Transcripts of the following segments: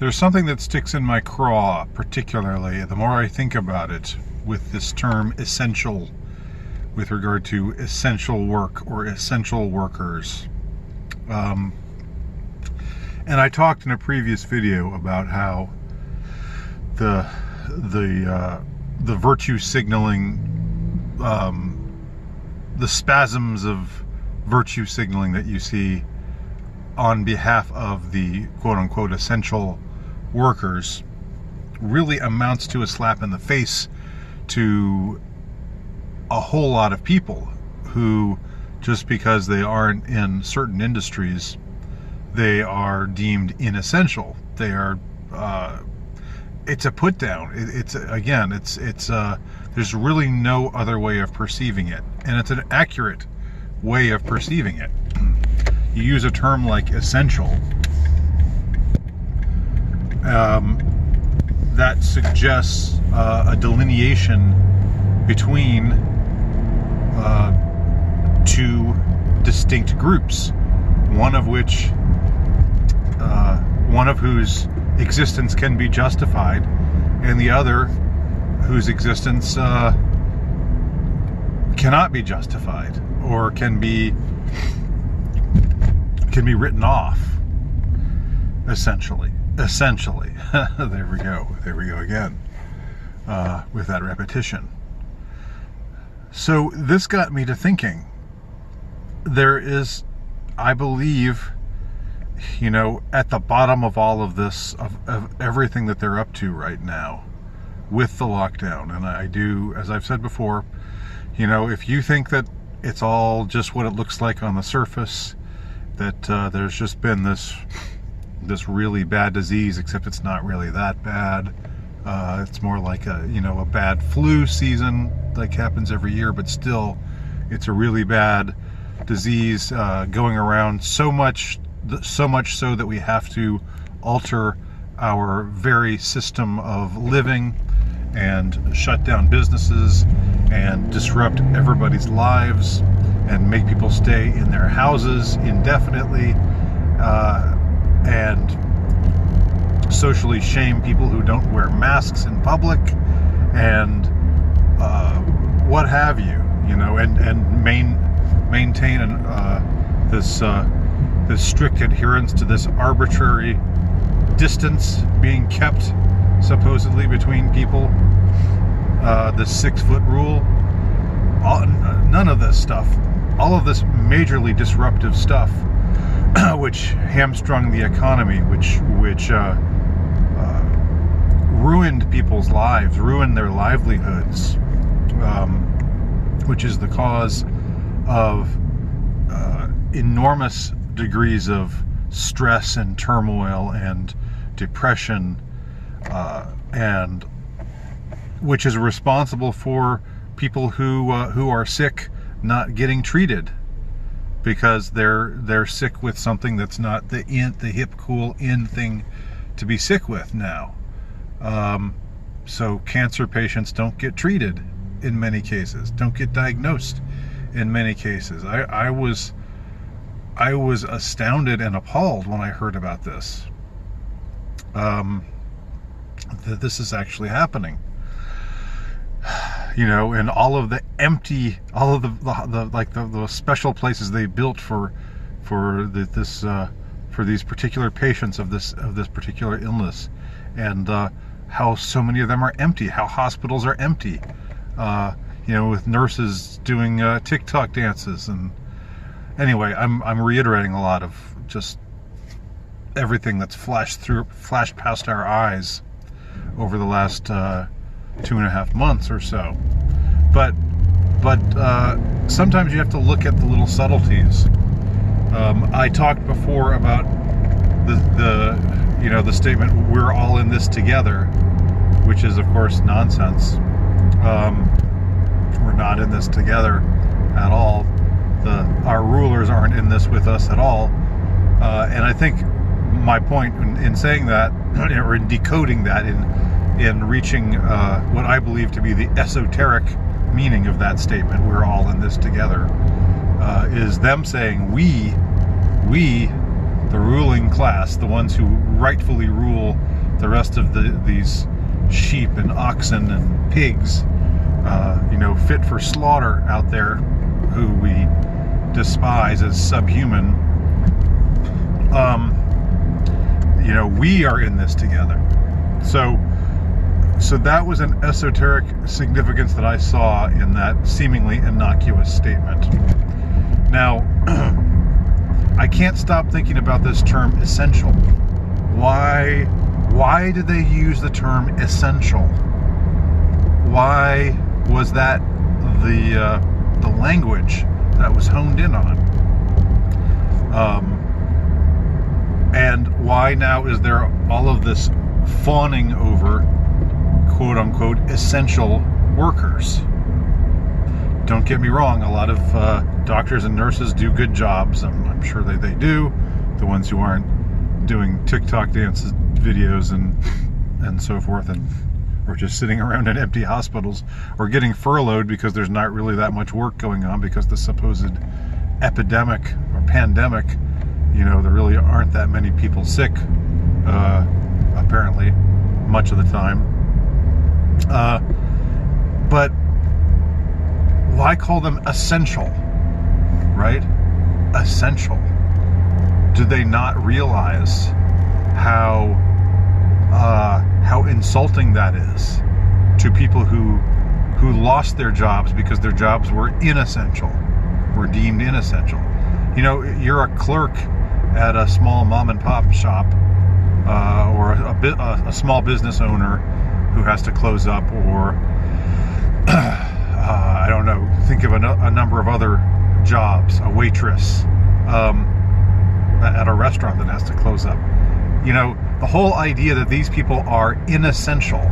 There's something that sticks in my craw, particularly, the more I think about it, with this term essential, with regard to essential work or essential workers. And I talked in a previous video about how the virtue signaling, the spasms of virtue signaling that you see on behalf of the quote-unquote essential workers really amounts to a slap in the face to a whole lot of people who, just because they aren't in certain industries, they are deemed inessential. They are, it's a put down. There's really no other way of perceiving it. And it's an accurate way of perceiving it. You use a term like essential, that suggests a delineation between two distinct groups, one of whose existence can be justified, and the other whose existence cannot be justified, or can be written off. Essentially. There we go again, with that repetition. So this got me to thinking. There is, I believe, at the bottom of all of this, of everything that they're up to right now with the lockdown, and I do, as I've said before, if you think that it's all just what it looks like on the surface, that there's just been this really bad disease, except it's not really that bad. It's more like a bad flu season like happens every year, but still it's a really bad disease going around, so much so that we have to alter our very system of living and shut down businesses and disrupt everybody's lives and make people stay in their houses indefinitely, and socially shame people who don't wear masks in public, and what have you, and maintain this strict adherence to this arbitrary distance being kept supposedly between people, the 6-foot rule. None of this stuff, all of this majorly disruptive stuff, which hamstrung the economy, which ruined people's lives, ruined their livelihoods, which is the cause of enormous degrees of stress and turmoil and depression, and which is responsible for people who are sick not getting treated because they're sick with something that's not the hip, cool, in thing to be sick with now. So cancer patients don't get treated in many cases, don't get diagnosed in many cases. I was astounded and appalled when I heard about this, that this is actually happening. And all of the empty, all of the special places they built for these particular patients of this particular illness, and how so many of them are empty, how hospitals are empty, with nurses doing TikTok dances. And anyway, I'm reiterating a lot of just everything that's flashed past our eyes over the last 2.5 months or so. But sometimes you have to look at the little subtleties. I talked before about the statement, "We're all in this together," which is of course nonsense. We're not in this together at all. Our rulers aren't in this with us at all. And I think my point in saying that, or in decoding that, in reaching what I believe to be the esoteric meaning of that statement, "We're all in this together," is them saying we, the ruling class, the ones who rightfully rule the rest of these sheep and oxen and pigs, fit for slaughter out there, who we despise as subhuman. We are in this together. So that was an esoteric significance that I saw in that seemingly innocuous statement. Now, I can't stop thinking about this term essential. Why did they use the term essential? Why was that the language that was honed in on? And why now is there all of this fawning over quote-unquote essential workers? Don't get me wrong, a lot of doctors and nurses do good jobs. I'm sure they do. The ones who aren't doing TikTok dances, videos, and so forth, or just sitting around in empty hospitals, or getting furloughed because there's not really that much work going on because the supposed epidemic or pandemic, there really aren't that many people sick, apparently, much of the time. But why call them essential, right? Essential. Do they not realize how insulting that is to people who lost their jobs because their jobs were deemed inessential? You're a clerk at a small mom and pop shop, or a small business owner who has to close up, or I don't know, think of a number of other jobs, a waitress at a restaurant that has to close up. The whole idea that these people are inessential,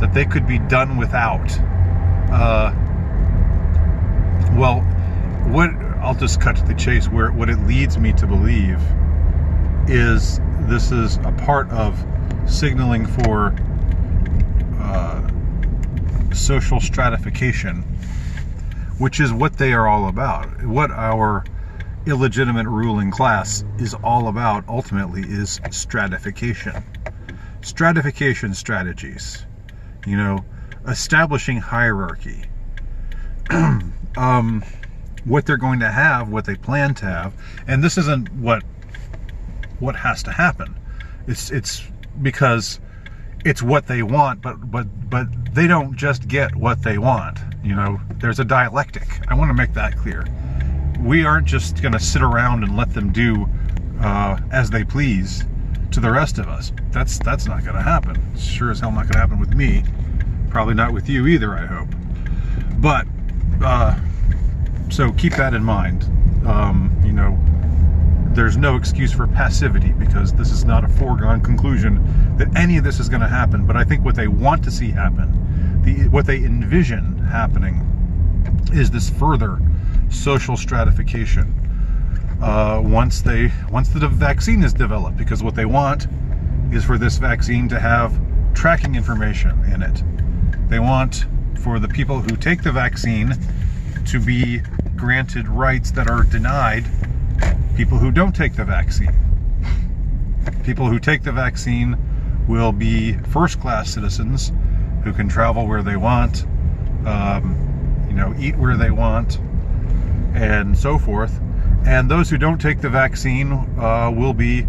that they could be done without. I'll just cut to the chase. What it leads me to believe is this is a part of signaling for social stratification, which is what they are all about. What our illegitimate ruling class is all about ultimately is stratification. Stratification strategies, establishing hierarchy. What they're going to have, what they plan to have, and this isn't what has to happen. It's because it's what they want, but they don't just get what they want. There's a dialectic. I want to make that clear. We aren't just going to sit around and let them do as they please to the rest of us. That's not going to happen. It's sure as hell not going to happen with me. Probably not with you either, I hope. But so keep that in mind. There's no excuse for passivity, because this is not a foregone conclusion that any of this is going to happen. But I think what they want to see happen, what they envision happening, is this further social stratification once the vaccine is developed, because what they want is for this vaccine to have tracking information in it. They want for the people who take the vaccine to be granted rights that are denied people who don't take the vaccine. People who take the vaccine will be first-class citizens who can travel where they want, eat where they want, and so forth. And those who don't take the vaccine will be,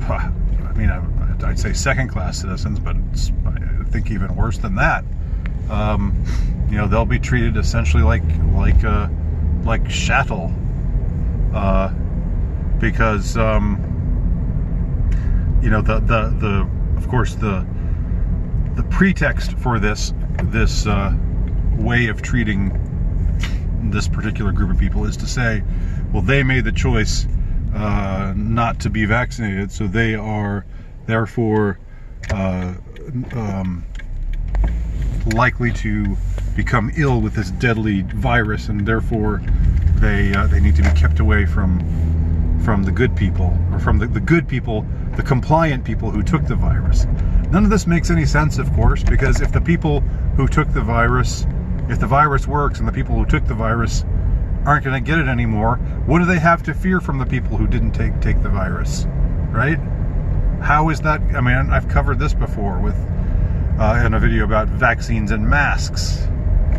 I'd say second-class citizens, but I think even worse than that. They'll be treated essentially like chattel, because of course the pretext for this way of treating this particular group of people is to say, well, they made the choice not to be vaccinated, so they are therefore likely to become ill with this deadly virus, and therefore they need to be kept away from the good people, or from the good people, the compliant people who took the virus. None of this makes any sense, of course, because if the people who took the virus, if the virus works and the people who took the virus aren't going to get it anymore, what do they have to fear from the people who didn't take the virus, right? How is that? I mean, I've covered this before with in a video about vaccines and masks,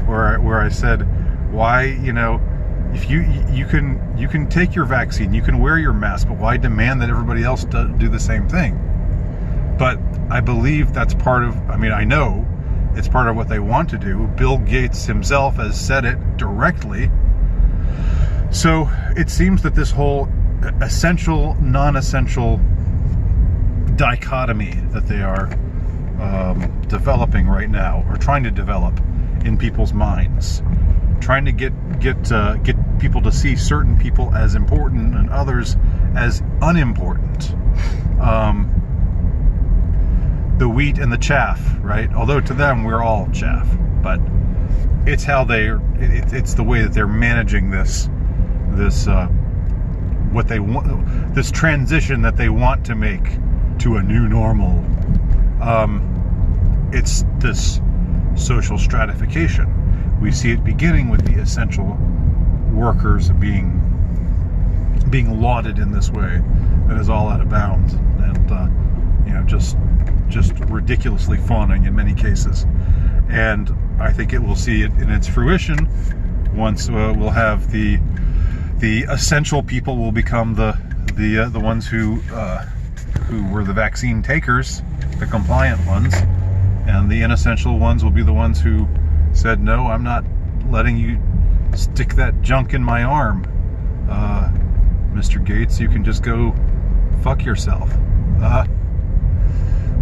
where I said, why, you know, if you can take your vaccine, you can wear your mask, but why demand that everybody else do the same thing? But I believe that's part of, I mean, I know it's part of what they want to do. Bill Gates himself has said it directly. So it seems that this whole essential, non-essential dichotomy that they are developing right now, or trying to develop in people's minds, trying to get people to see certain people as important and others as unimportant. The wheat and the chaff, right? Although to them we're all chaff, but it's how it's the way that they're managing this what they want, this transition that they want to make to a new normal. It's this social stratification. We see it beginning with the essential workers being lauded in this way that is all out of bounds, and you know, just ridiculously fawning in many cases. And I think it will see it in its fruition once we'll have the essential people will become the ones who were the vaccine takers, the compliant ones, and the inessential ones will be the ones who said, no, I'm not letting you stick that junk in my arm, Mr. Gates. You can just go fuck yourself.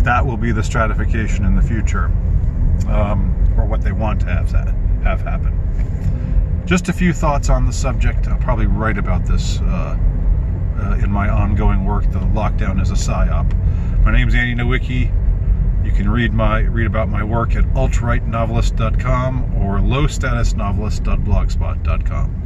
That will be the stratification in the future, or what they want to have happen. Just a few thoughts on the subject. I'll probably write about this in my ongoing work. The lockdown is a psyop. My name's Andy Nowicki. You can read about my work at ultrarightnovelist.com or lowstatusnovelist.blogspot.com.